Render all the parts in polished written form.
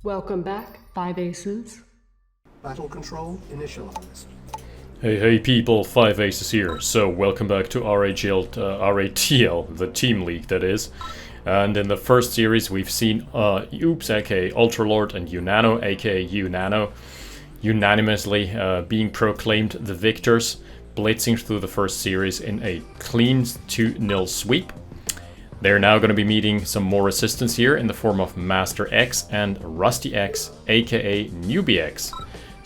Welcome back, 5 Aces. Battle control initialized. Hey people, 5 Aces here. So welcome back to RATL, the team league that is. And in the first series we've seen Upps aka Ultralord and Unano aka Unano unanimously being proclaimed the victors, blitzing through the first series in a clean 2-0 sweep. They're now going to be meeting some more resistance here in the form of MasterX and RustyX aka NewbieX.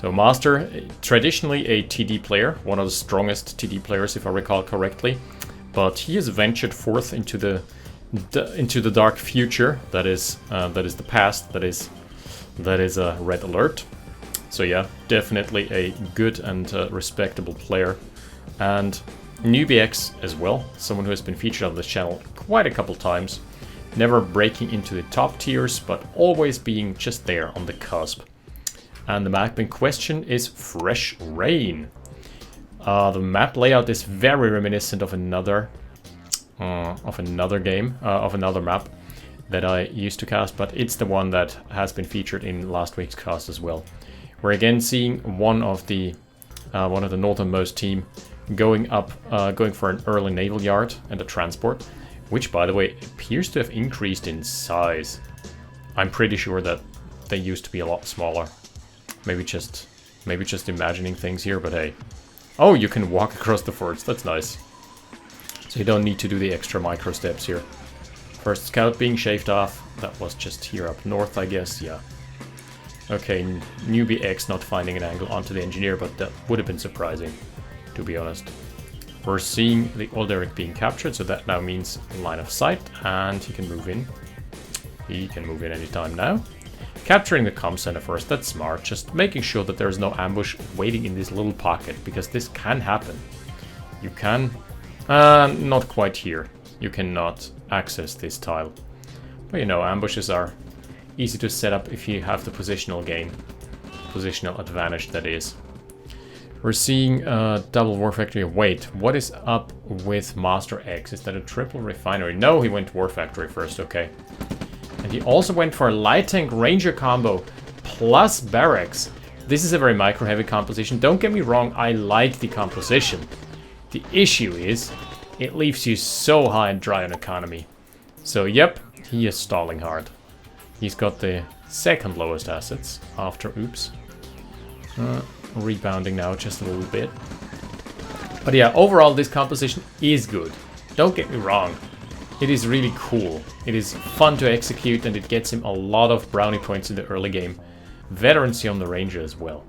So Master, traditionally a TD player, one of the strongest TD players if I recall correctly, but he has ventured forth into the dark future that is the past, that is a red alert. So yeah, definitely a good and respectable player. And NewbieX as well, someone who has been featured on this channel quite a couple times, never breaking into the top tiers, but always being just there on the cusp. And the map in question is Fresh Rain. The map layout is very reminiscent of another map that I used to cast, but it's the one that has been featured in last week's cast as well. We're again seeing one of the northernmost team going for an early naval yard and a transport, which by the way appears to have increased in size. I'm pretty sure that they used to be a lot smaller. Maybe just imagining things here, but hey. Oh, you can walk across the forts, that's nice. So you don't need to do the extra micro steps here. First scout being shaved off, that was just here up north, I guess, yeah. Okay, NewbieX not finding an angle onto the engineer, but that would have been surprising, to be honest. We're seeing the old Derrick being captured, so that now means line of sight, and he can move in. He can move in anytime now. Capturing the comm center first, that's smart, just making sure that there's no ambush waiting in this little pocket, because this can happen. You can... not quite here. You cannot access this tile. But you know, ambushes are easy to set up if you have the positional gain. Positional advantage, that is. We're seeing double war factory. Wait, what is up with MasterX? Is that a triple refinery? No, he went war factory first, okay. And he also went for a light tank ranger combo plus barracks. This is a very micro heavy composition. Don't get me wrong, I like the composition. The issue is, it leaves you so high and dry on economy. So yep, he is stalling hard. He's got the second lowest assets after Upps. Rebounding now just a little bit. But yeah, overall this composition is good. Don't get me wrong. It is really cool. It is fun to execute and it gets him a lot of brownie points in the early game. Veterancy on the Ranger as well.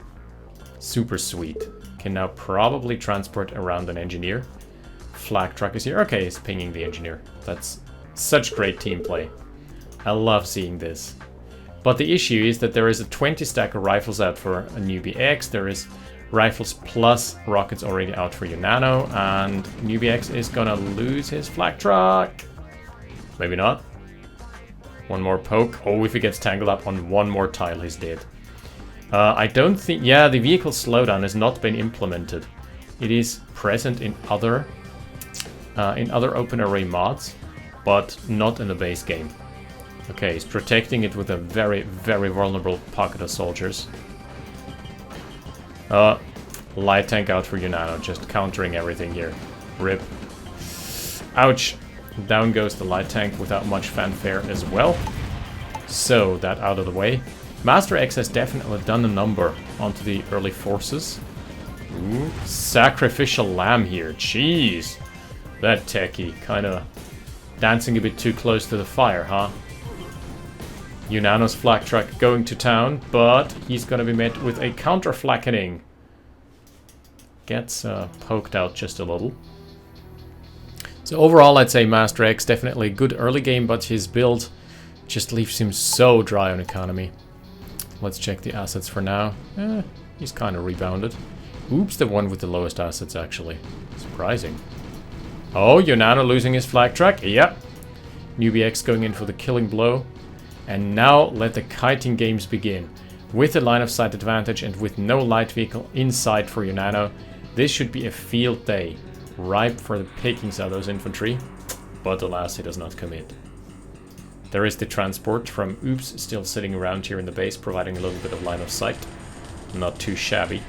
Super sweet. Can now probably transport around an engineer. Flak truck is here. Okay, he's pinging the engineer. That's such great team play. I love seeing this. But the issue is that there is a 20 stack of rifles out for a NewbieX. There is rifles plus rockets already out for Unano. And NewbieX is gonna lose his flak truck. Maybe not. One more poke. Oh, if he gets tangled up on one more tile, he's dead. I don't think... Yeah, the vehicle slowdown has not been implemented. It is present in other OpenRA mods, but not in the base game. Okay, he's protecting it with a very, very vulnerable pocket of soldiers. Light tank out for Unano, just countering everything here. Rip. Ouch. Down goes the light tank without much fanfare as well. So, that out of the way. MasterX has definitely done a number onto the early forces. Ooh, sacrificial lamb here. Jeez. That techie kinda dancing a bit too close to the fire, huh? Unano's flak truck going to town, but he's gonna be met with a counter flakkening. Gets poked out just a little. So overall, I'd say MasterX definitely good early game, but his build just leaves him so dry on economy. Let's check the assets for now. He's kind of rebounded. Oops, the one with the lowest assets actually. Surprising. Oh, Unano losing his flak truck. Yep. NewbieX going in for the killing blow. And now let the kiting games begin. With a line of sight advantage and with no light vehicle in sight for Unano, this should be a field day. Ripe for the pickings of those infantry. But alas, he does not commit. There is the transport from Upps still sitting around here in the base, providing a little bit of line of sight. Not too shabby.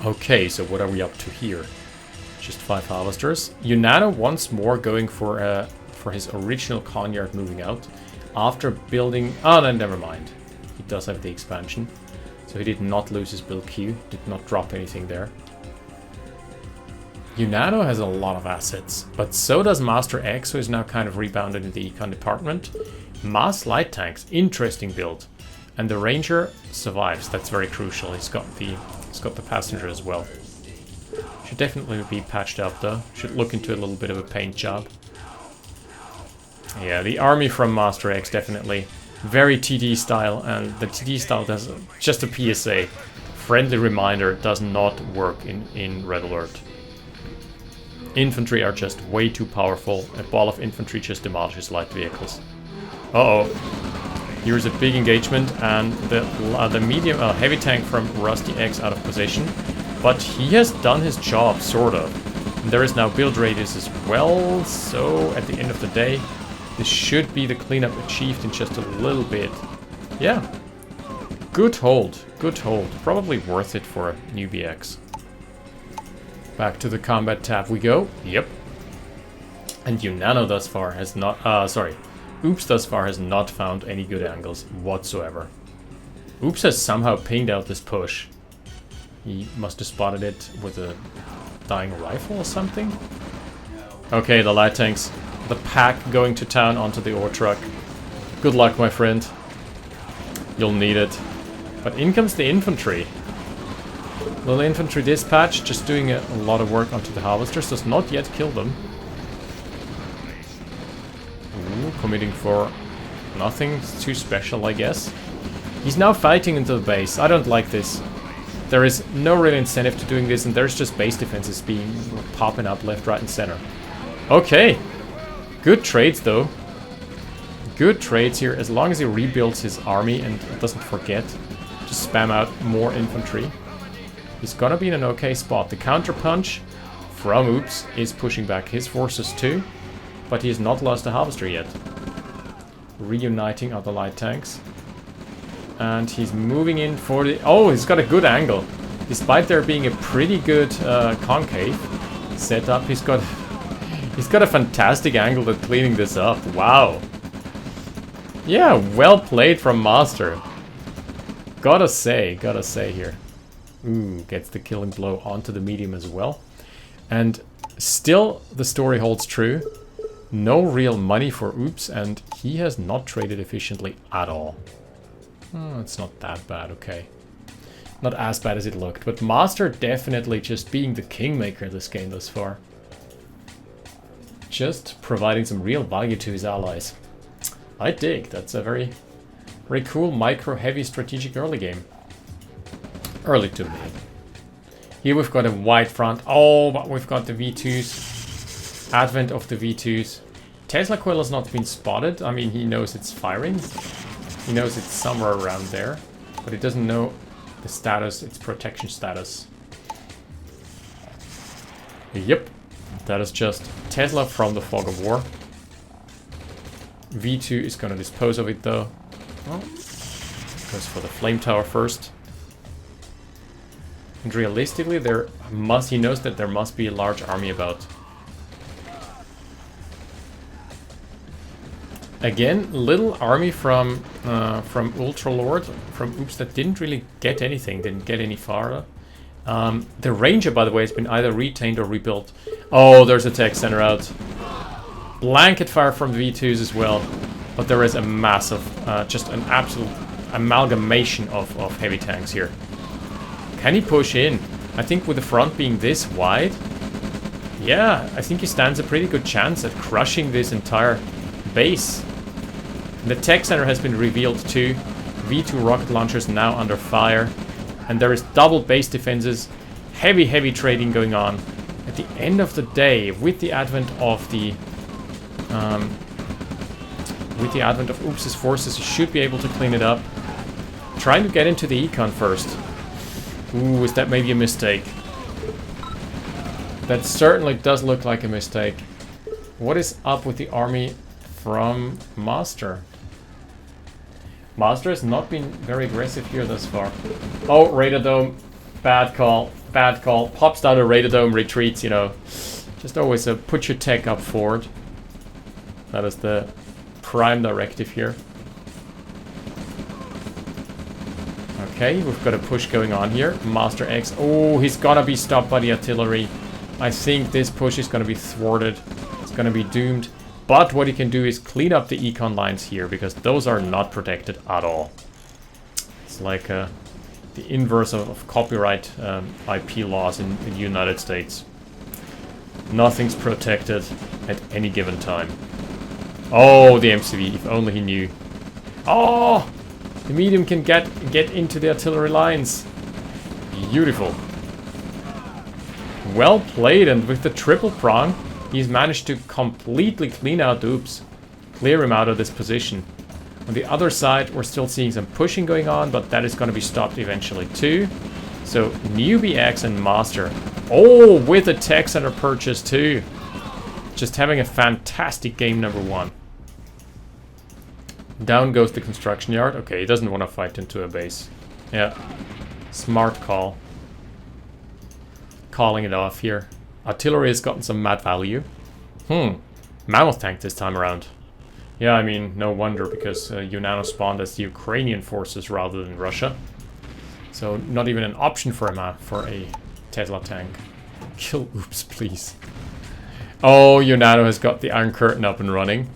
Okay, so what are we up to here? Just 5 harvesters. Unano once more going for his original Conyard moving out. After building... Oh, no, never mind. He does have the expansion. So he did not lose his build queue. Did not drop anything there. Unano has a lot of assets, but so does MasterX, who is now kind of rebounded in the econ department. Mass light tanks, interesting build. And the Ranger survives, that's very crucial. He's got the passenger as well. Should definitely be patched up though. Should look into a little bit of a paint job. Yeah, the army from MasterX definitely very TD style, and the TD style does, just a PSA, friendly reminder, does not work in Red Alert. Infantry are just way too powerful. A ball of infantry just demolishes light vehicles. Uh-oh. Here's a big engagement, and the medium heavy tank from Rusty X out of position. But he has done his job, sort of. And there is now build radius as well, so at the end of the day, this should be the cleanup achieved in just a little bit. Yeah. Good hold. Good hold. Probably worth it for NewbieX. Back to the combat tab we go. Yep. And Unano thus far has not... Upps thus far has not found any good angles whatsoever. Upps has somehow pinged out this push. He must have spotted it with a dying rifle or something. Okay, the light tanks. The pack going to town onto the ore truck. Good luck, my friend. You'll need it. But in comes the infantry. Little infantry dispatch, just doing a lot of work onto the harvesters, does not yet kill them. Ooh, committing for nothing too special, I guess. He's now fighting into the base. I don't like this. There is no real incentive to doing this, and there's just base defenses being popping up left, right, and center. Okay. Good trades, though. Good trades here, as long as he rebuilds his army and doesn't forget to spam out more infantry. He's gonna be in an okay spot. The counterpunch from Upps is pushing back his forces too, but he has not lost a harvester yet. Reuniting other light tanks. And he's moving in for the... Oh, he's got a good angle. Despite there being a pretty good concave setup, he's got a fantastic angle at cleaning this up. Wow. Yeah, well played from Master. Gotta say here. Ooh, gets the killing blow onto the medium as well. And still the story holds true. No real money for Upps, and he has not traded efficiently at all. Oh, it's not that bad, okay. Not as bad as it looked, but Master definitely just being the kingmaker this game thus far. Just providing some real value to his allies. I dig, that's a very cool micro-heavy strategic early game. Early to mid. Here we've got a wide front. Oh, but we've got the V2s. Advent of the V2s. Tesla coil has not been spotted. I mean, he knows it's firing. He knows it's somewhere around there. But he doesn't know the status, its protection status. Yep. That is just Tesla from the fog of war. V2 is going to dispose of it though. Well, goes for the flame tower first. And realistically, he knows that there must be a large army about. Again, little army from Ultralord, from Upps that didn't really get anything, didn't get any farther. The Ranger, by the way, has been either retained or rebuilt. Oh, there's a tech center out. Blanket fire from the V2s as well. But there is a massive, just an absolute amalgamation of heavy tanks here. Can he push in? I think with the front being this wide, yeah, I think he stands a pretty good chance at crushing this entire base. The tech center has been revealed too. V2 rocket launchers now under fire. And there is double base defenses. Heavy trading going on. At the end of the day, with the advent of the Upps' forces, he should be able to clean it up. Trying to get into the econ first. Ooh, is that maybe a mistake? That certainly does look like a mistake. What is up with the army from Master. Master has not been very aggressive here thus far. Oh, Radadome. Bad call. Bad call. Pops down a Radadome, retreats, you know. Just always put your tech up forward. That is the prime directive here. Okay, we've got a push going on here. MasterX. Oh, he's gonna be stopped by the artillery. I think this push is gonna be thwarted. It's gonna be doomed. But what he can do is clean up the econ lines here, because those are not protected at all. It's like the inverse of copyright IP laws in the United States. Nothing's protected at any given time. Oh, the MCV, if only he knew. Oh! The medium can get into the artillery lines. Beautiful. Well played, and with the triple prong, he's managed to completely clean out Upps. Clear him out of this position. On the other side, we're still seeing some pushing going on, but that is going to be stopped eventually too. So, NewbieX and Master. Oh, with a tech center purchase too. Just having a fantastic game number one. Down goes the construction yard. Okay, he doesn't want to fight into a base. Yeah. Smart call. Calling it off here. Artillery has gotten some mad value. Mammoth tank this time around. Yeah, I mean, no wonder, because Unano spawned as the Ukrainian forces rather than Russia. So, not even an option for a Tesla tank. Kill Upps, please. Oh, Unano has got the Iron Curtain up and running.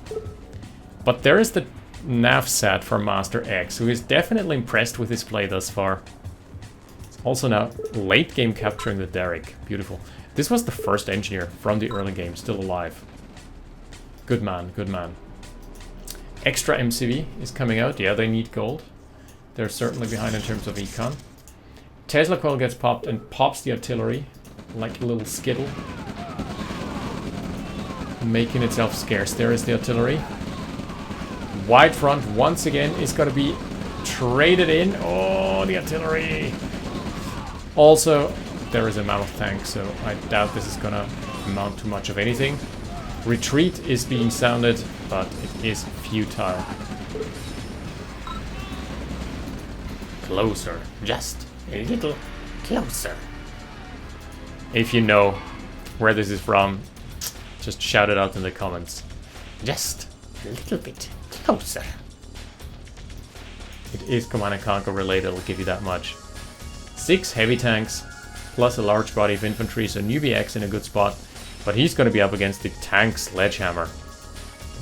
But there is the nav set for MasterX, who is definitely impressed with his play thus far. He's also now late game capturing the Derrick. Beautiful. This was the first engineer from the early game, still alive. Good man, good man. Extra MCV is coming out. Yeah, they need gold. They're certainly behind in terms of econ. Tesla coil gets popped and pops the artillery like a little skittle. Making itself scarce. There is the artillery. Wide front once again is going to be traded in. Oh, the artillery. Also, there is a mammoth tank, so I doubt this is going to amount to much of anything. Retreat is being sounded, but it is futile. Closer. Just a little closer. If you know where this is from, just shout it out in the comments. Just a little bit closer. It is Command & Conquer related, I'll give you that much. 6 heavy tanks, plus a large body of infantry, so NewbieX in a good spot. But he's going to be up against the tank sledgehammer.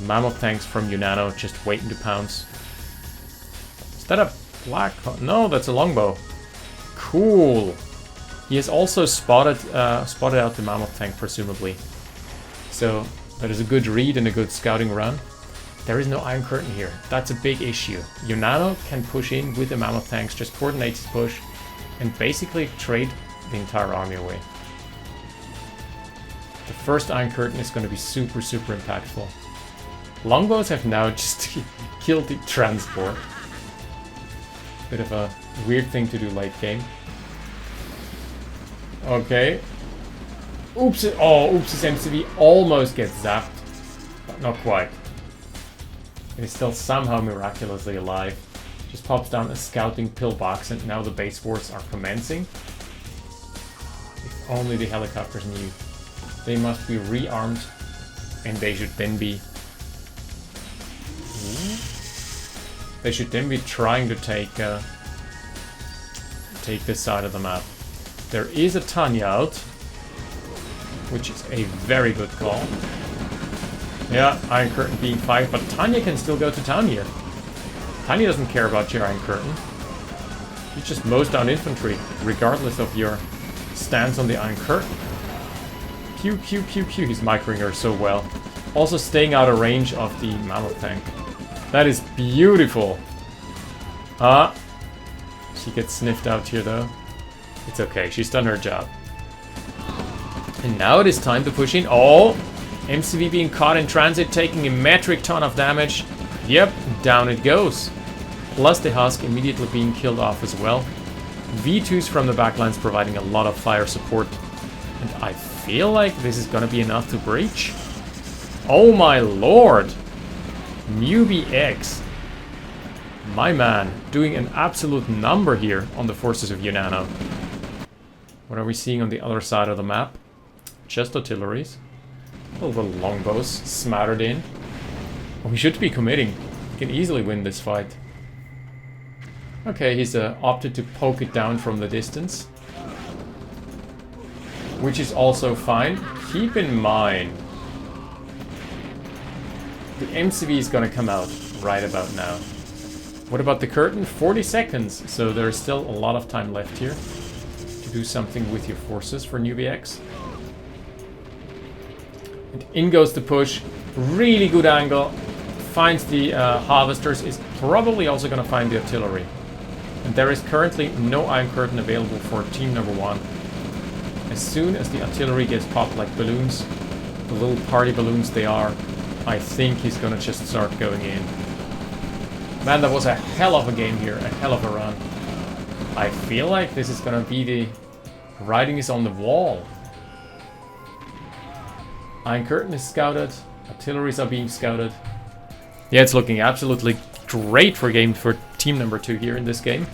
Mammoth tanks from Unano just waiting to pounce. Is that a black? No, that's a longbow. Cool. He has also spotted out the mammoth tank, presumably. So that is a good read and a good scouting run. There is no Iron Curtain here. That's a big issue. Unano can push in with the mammoth tanks, just coordinate his push, and basically trade the entire army away. The first Iron Curtain is going to be super, super impactful. Longbows have now just killed the transport. Bit of a weird thing to do late game. Okay. Oops! Oh, Upps' MCV almost gets zapped, but not quite. It is still somehow miraculously alive. Just pops down a scouting pillbox, and now the base wars are commencing. If only the helicopters knew. They must be rearmed, and they should then be... They should then be trying to take this side of the map. There is a Tanya out, which is a very good call. Yeah, Iron Curtain being fired, but Tanya can still go to town here. Tanya doesn't care about your Iron Curtain. He just mows down infantry, regardless of your stance on the Iron Curtain. Pew, pew, pew, pew. He's microing her so well. Also staying out of range of the mammoth tank. That is beautiful. She gets sniffed out here though. It's okay, she's done her job. And now it is time to push in. Oh! MCV being caught in transit, taking a metric ton of damage. Yep, down it goes. Plus the husk immediately being killed off as well. V2s from the backlines providing a lot of fire support. And I feel like this is gonna be enough to breach. Oh my lord! NewbieX, my man, doing an absolute number here on the forces of Unano. What are we seeing on the other side of the map? Just artilleries. A little bit of longbows smattered in. We should be committing. We can easily win this fight. Okay, he's opted to poke it down from the distance. Which is also fine. Keep in mind, the MCV is gonna come out right about now. What about the curtain? 40 seconds. So there's still a lot of time left here to do something with your forces for NewbieX. And in goes the push. Really good angle. Finds the harvesters. Is probably also going to find the artillery. And there is currently no Iron Curtain available for team number 1. As soon as the artillery gets popped like balloons, the little party balloons they are, I think he's going to just start going in. Man, that was a hell of a game here. A hell of a run. I feel like this is going to be the writing is on the wall. Iron Curtain is scouted. Artilleries are being scouted. Yeah, it's looking absolutely great for team number 2 here in this game.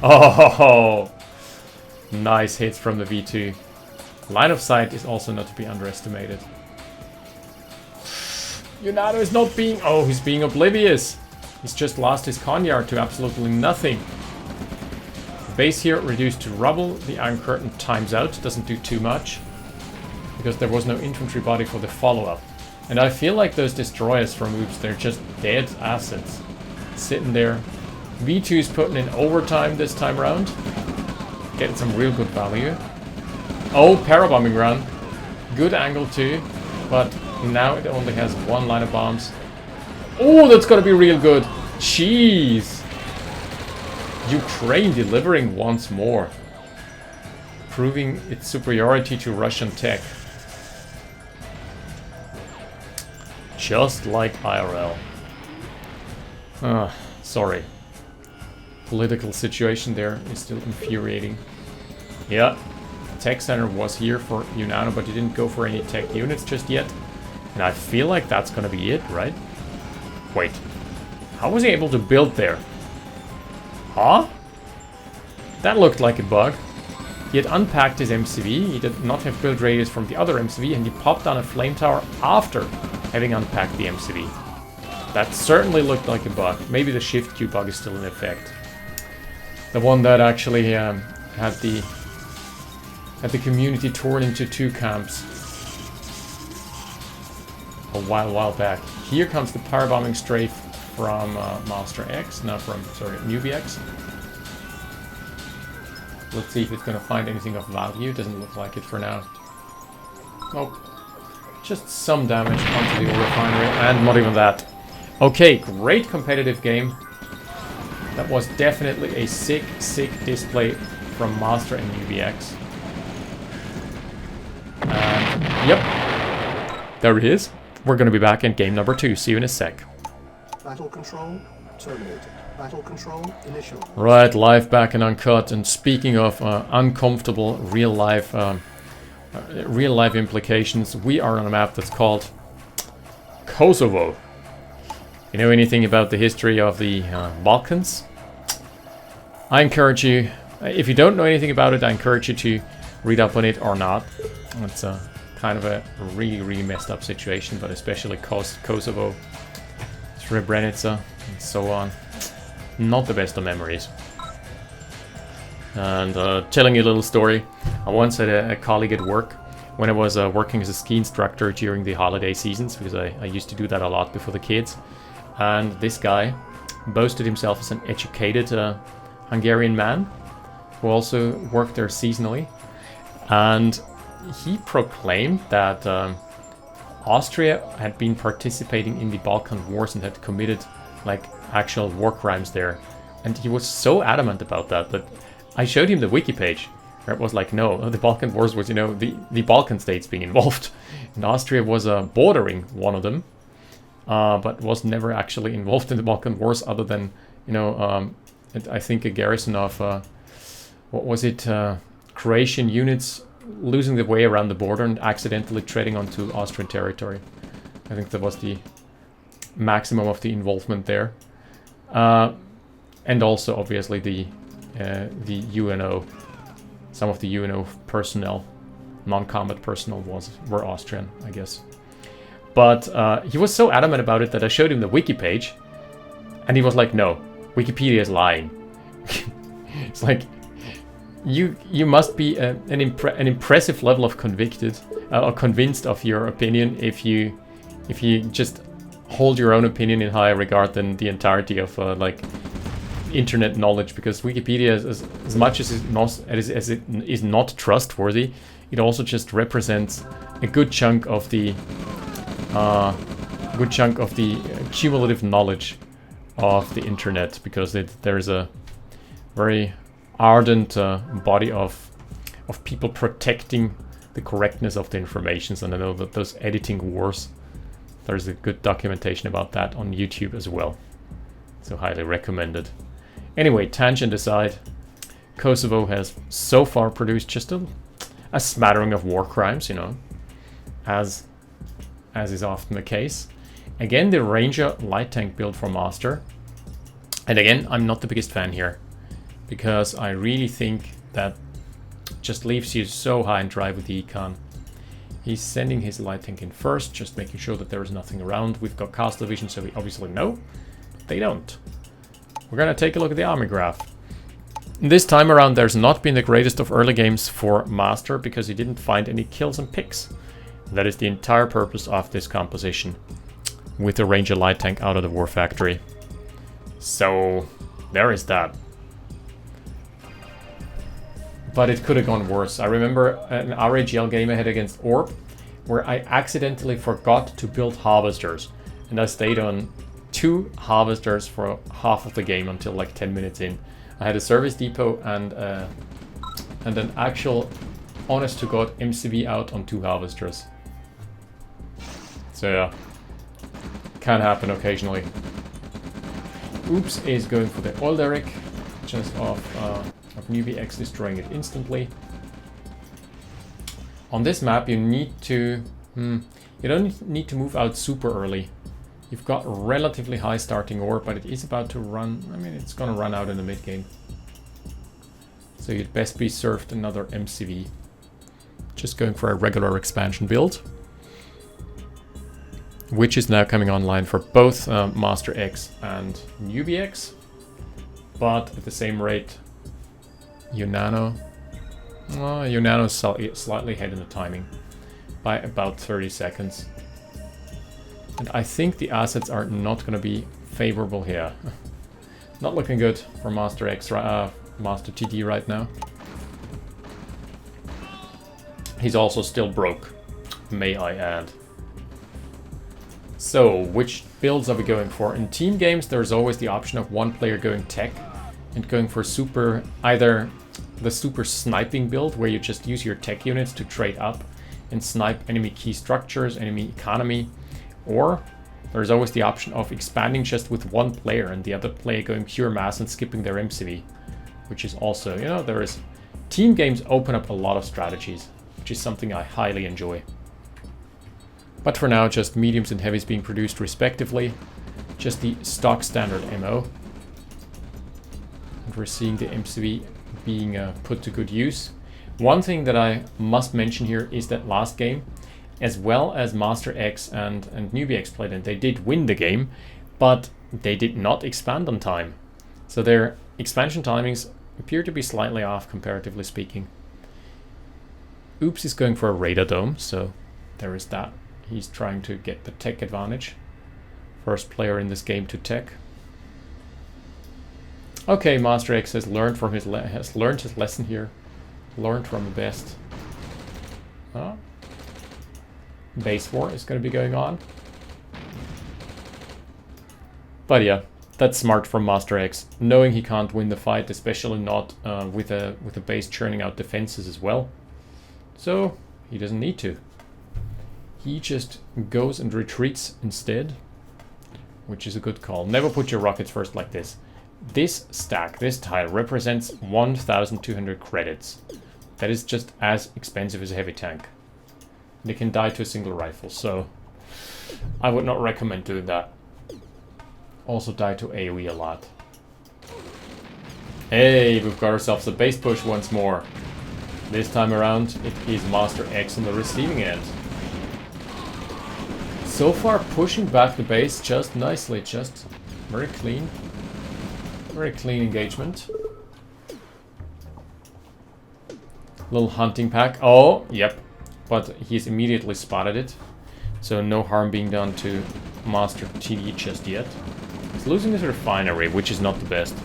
Oh, nice hits from the V2. Line of sight is also not to be underestimated. Unano is not being... Oh, he's being oblivious. He's just lost his Conyard to absolutely nothing. The base here reduced to rubble. The Iron Curtain times out. Doesn't do too much. Because there was no infantry body for the follow-up. And I feel like those destroyers from Upps, they're just dead assets. Sitting there. V2 is putting in overtime this time around. Getting some real good value. Oh, parabombing run. Good angle too. But now it only has one line of bombs. Oh, that's gonna be real good. Jeez. Ukraine delivering once more. Proving its superiority to Russian tech. Just like IRL. Sorry. Political situation there is still infuriating. Yeah, tech center was here for Unano, but he didn't go for any tech units just yet. And I feel like that's gonna be it, right? Wait. How was he able to build there? Huh? That looked like a bug. He had unpacked his MCV, he did not have build radius from the other MCV, and he popped down a flame tower after having unpacked the MCV. That certainly looked like a bug. Maybe the shift queue bug is still in effect. The one that actually had the community torn into 2 camps a while back. Here comes the power bombing strafe from MasterX, not from, sorry, NewbieX. Let's see if it's going to find anything of value. Doesn't look like it for now. Nope. Just some damage onto the ore refinery, and not even that. Okay, great competitive game. That was definitely a sick display from Master and NewbieX. And, yep. There it is. We're going to be back in game number 2. See you in a sec. Battle control terminated. Battle control initial. Right, live back and uncut. And speaking of uncomfortable real life implications, we are on a map that's called Kosovo. You know anything about the history of the Balkans? I encourage you, if you don't know anything about it, I encourage you to read up on it or not. It's kind of a really messed up situation, but especially Kosovo, Srebrenica, and so on. Not the best of memories. And telling you a little story, I once had a colleague at work when I was working as a ski instructor during the holiday seasons, because I used to do that a lot before the kids. And this guy boasted himself as an educated Hungarian man who also worked there seasonally. And he proclaimed that Austria had been participating in the Balkan Wars and had committed like actual war crimes there. And he was so adamant about that that I showed him the wiki page where it was like, no, the Balkan Wars was, you know, the Balkan states being involved. And Austria was bordering one of them, but was never actually involved in the Balkan Wars other than, you know, I think a garrison of, what was it, Croatian units losing their way around the border and accidentally treading onto Austrian territory. I think that was the maximum of the involvement there. And also, obviously, the UNO, some of the UNO personnel, non-combat personnel were Austrian, I guess. But he was so adamant about it that I showed him the wiki page, and he was like, no, Wikipedia is lying. It's like, you must be an impressive level of convicted or convinced of your opinion if you just hold your own opinion in higher regard than the entirety of like internet knowledge, because Wikipedia, as much as it is not trustworthy, it also just represents a good chunk of the cumulative knowledge of the internet, because there's a very ardent body of people protecting the correctness of the information. And I know that those editing wars, there's a good documentation about that on YouTube as well, so highly recommended. Anyway, tangent aside, Kosovo has so far produced just a smattering of war crimes, you know, as is often the case. Again, the Ranger light tank build for Master, and again, I'm not the biggest fan here, because I really think that just leaves you so high and dry with the econ. He's sending his light tank in first, just making sure that there is nothing around. We've got castle vision, so we obviously know, but they don't. We're gonna take a look at the army graph. This time around, there's not been the greatest of early games for Master, because he didn't find any kills and picks. That is the entire purpose of this composition, with the Ranger light tank out of the war factory. So there is that. But it could have gone worse. I remember an RAGL game I had against Orb, where I accidentally forgot to build harvesters, and I stayed on 2 harvesters for half of the game until like 10 minutes in. I had a service depot and an actual honest to god MCV out on 2 harvesters. So yeah, can happen occasionally. Upps is going for the oil derrick, just off NewbieX, destroying it instantly. On this map, you need to you don't need to move out super early. You've got relatively high starting ore, but it is about to run. I mean, it's gonna run out in the mid game, so you'd best be served another MCV. Just going for a regular expansion build, which is now coming online for both MasterX and NewbieX, but at the same rate. Unano. Unano is slightly ahead in the timing by about 30 seconds. And I think the assets are not going to be favorable here. Not looking good for MasterX, Master TD right now. He's also still broke, may I add. So, which builds are we going for? In team games, there's always the option of one player going tech and going for either the super sniping build, where you just use your tech units to trade up and snipe enemy key structures, enemy economy, or there's always the option of expanding just with one player and the other player going pure mass and skipping their MCV, which is also, you know, team games open up a lot of strategies, which is something I highly enjoy. But for now, just mediums and heavies being produced respectively, just the stock standard MO. And we're seeing the MCV being put to good use. One thing that I must mention here is that last game, as well as MasterX and NewbieX played, and they did win the game, but they did not expand on time. So their expansion timings appear to be slightly off, comparatively speaking. Upps is going for a radar dome, so there is that. He's trying to get the tech advantage. First player in this game to tech. Okay, MasterX has learned his lesson here. Learned from the best. Base war is going to be going on. But yeah, that's smart from MasterX, knowing he can't win the fight, especially not with a base churning out defenses as well. So he doesn't need to. He just goes and retreats instead, which is a good call. Never put your rockets first like this. This stack, this tile, represents 1,200 credits. That is just as expensive as a heavy tank. They can die to a single rifle, so I would not recommend doing that. also die to AoE a lot. Hey, we've got ourselves a base push once more. This time around, it is MasterX on the receiving end. So far, pushing back the base just nicely, just very clean engagement. Little hunting pack. Oh, yep, but he's immediately spotted it, so no harm being done to Master TD just yet. He's losing his refinery, which is not the best.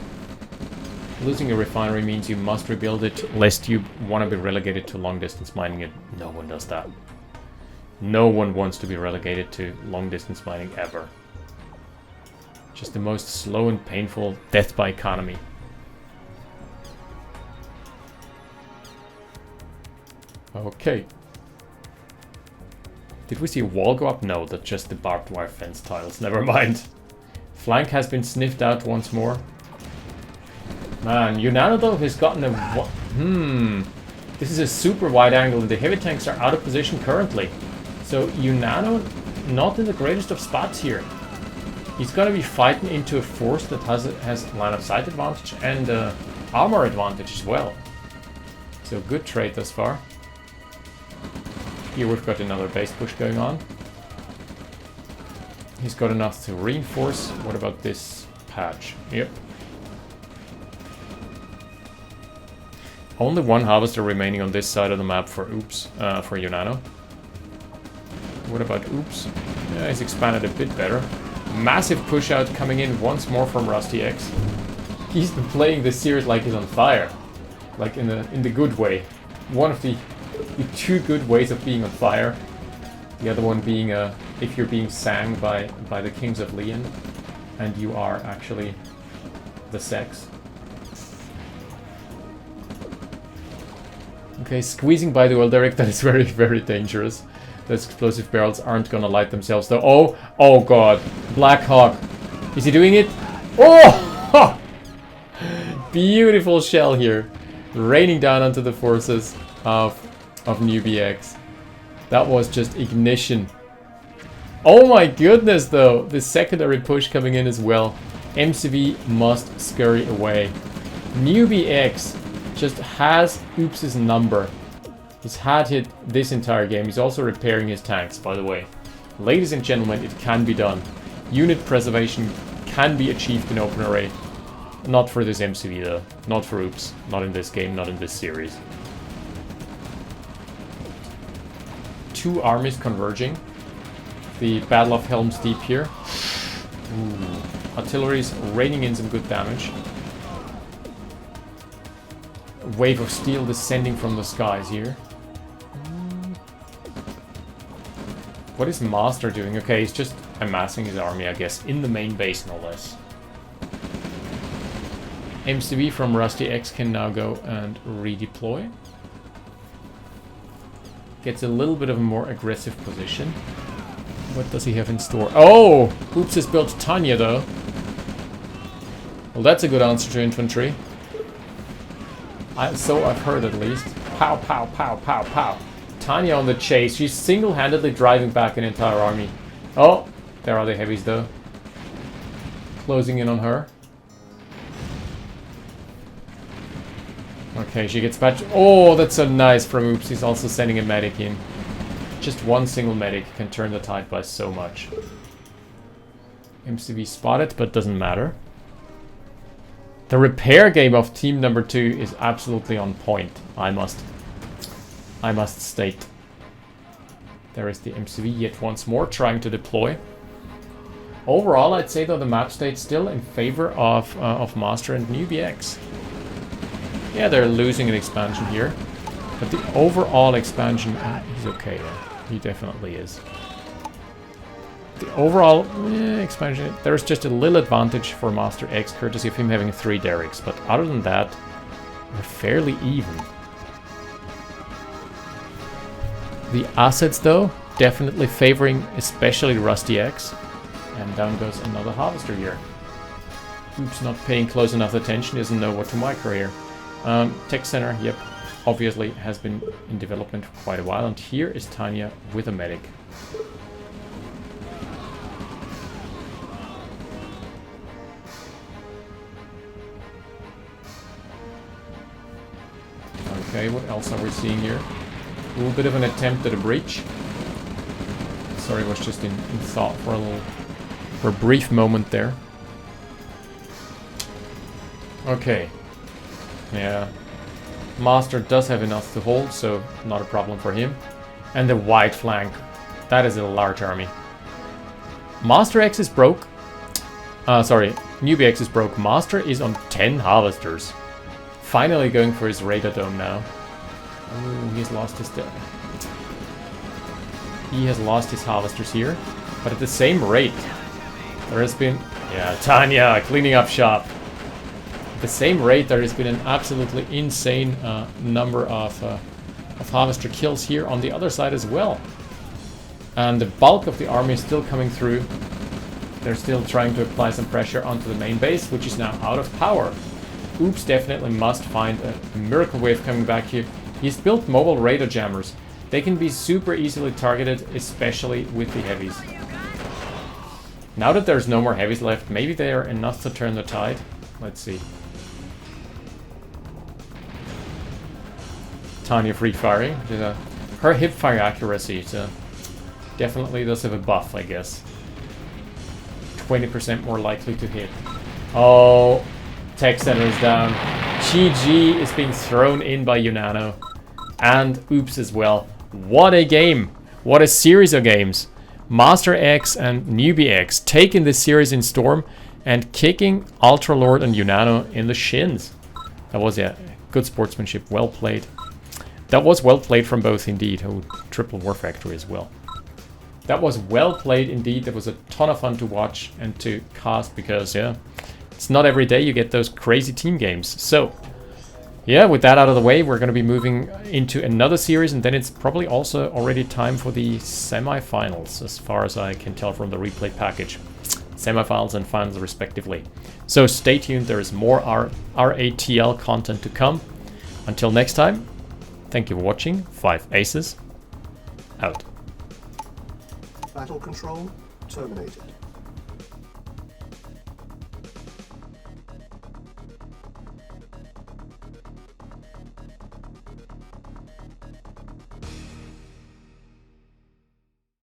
Losing a refinery means you must rebuild it, lest you want to be relegated to long-distance mining, and no one does that. No one wants to be relegated to long-distance mining ever. Just the most slow and painful death by economy. Okay. Did we see a wall go up? No, that's just the barbed wire fence tiles. Never mind. Flank has been sniffed out once more. Man, Unano though has gotten a... This is a super wide angle and the heavy tanks are out of position currently. So Unano not in the greatest of spots here. He's gonna be fighting into a force that has line of sight advantage and armor advantage as well. So good trade thus far. Here we've got another base push going on. He's got enough to reinforce. What about this patch? Yep. Only one harvester remaining on this side of the map for Upps, for Unano. What about Upps? Yeah, he's expanded a bit better. Massive push out coming in once more from RustyX. He's been playing this series like he's on fire. Like in the good way. One of the two good ways of being on fire. The other one being if you're being sang by the Kings of Leon and you are actually the sex. Okay, squeezing by the oil derrick, that is very, very dangerous. Those explosive barrels aren't gonna light themselves though. Oh! Oh god! Black Hawk! Is he doing it? Oh! Beautiful shell here. Raining down onto the forces of NewbieX. That was just ignition. Oh my goodness though! The secondary push coming in as well. MCV must scurry away. NewbieX just has Upps' number. He's had it this entire game. He's also repairing his tanks, by the way. Ladies and gentlemen, it can be done. Unit preservation can be achieved in OpenRA. Not for this MCV though. Not for Upps. Not in this game, not in this series. Two armies converging. The Battle of Helm's Deep here. Ooh. Artillery's raining in some good damage. Wave of steel descending from the skies here. What is Master doing? Okay, he's just amassing his army, I guess, in the main base, no less. MCV from RustyX can now go and redeploy. Gets a little bit of a more aggressive position. What does he have in store? Oh! Upps has built Tanya, though. Well, that's a good answer to infantry. So I've heard at least. Pow, pow, pow, pow, pow. Tanya on the chase. She's single-handedly driving back an entire army. Oh, there are the heavies though. Closing in on her. Okay, she gets patched. Oh, that's so nice from Upps. He's also sending a medic in. Just one single medic can turn the tide by so much. MCV spotted, but doesn't matter. The repair game of team number 2 is absolutely on point, I must state. There is the MCV yet once more trying to deploy. Overall, I'd say though the map stays still in favor of Master and NewbieX. Yeah, they're losing an expansion here, but the overall expansion, he's okay there. He definitely is. The overall expansion, there's just a little advantage for MasterX courtesy of him having 3 derricks, but other than that, they're fairly even. The assets though, definitely favoring especially RustyX, and down goes another harvester here. Upps not paying close enough attention, doesn't know what to micro here. Tech center, yep, obviously has been in development for quite a while, and here is Tanya with a medic. Okay, what else are we seeing here? A little bit of an attempt at a breach. Sorry, I was just in thought for a brief moment there. Okay. Yeah. Master does have enough to hold, so not a problem for him. And the wide flank. That is a large army. MasterX is broke. Sorry, NewbieX is broke. Master is on 10 harvesters. Finally going for his radar dome now. Oh, he's lost his... He has lost his harvesters here. But at the same rate, there has been... Yeah, Tanya cleaning up shop. At the same rate, there has been an absolutely insane number of harvester kills here on the other side as well. And the bulk of the army is still coming through. They're still trying to apply some pressure onto the main base, which is now out of power. Upps definitely must find a miracle way of coming back here. He's built mobile radar jammers. They can be super easily targeted, especially with the heavies. Now that there's no more heavies left, maybe they are enough to turn the tide. Let's see. Tanya free firing. Her hip fire accuracy definitely does have a buff, I guess. 20% more likely to hit. Oh, tech center is down. GG is being thrown in by Unano. And Upps as well. What a game. What a series of games. MasterX and NewbieX taking this series in storm and kicking Ultralord and Unano in the shins. That was, yeah, good sportsmanship. Well played. That was well played from both indeed. Oh, triple war factory as well. That was well played indeed. That was a ton of fun to watch and to cast because, yeah, it's not every day you get those crazy team games. So, yeah, with that out of the way, we're going to be moving into another series, and then it's probably also already time for the semi-finals, as far as I can tell from the replay package. Semi-finals and finals respectively. So stay tuned, there is more RATL content to come. Until next time, thank you for watching. 5 Aces, out. Battle control terminated.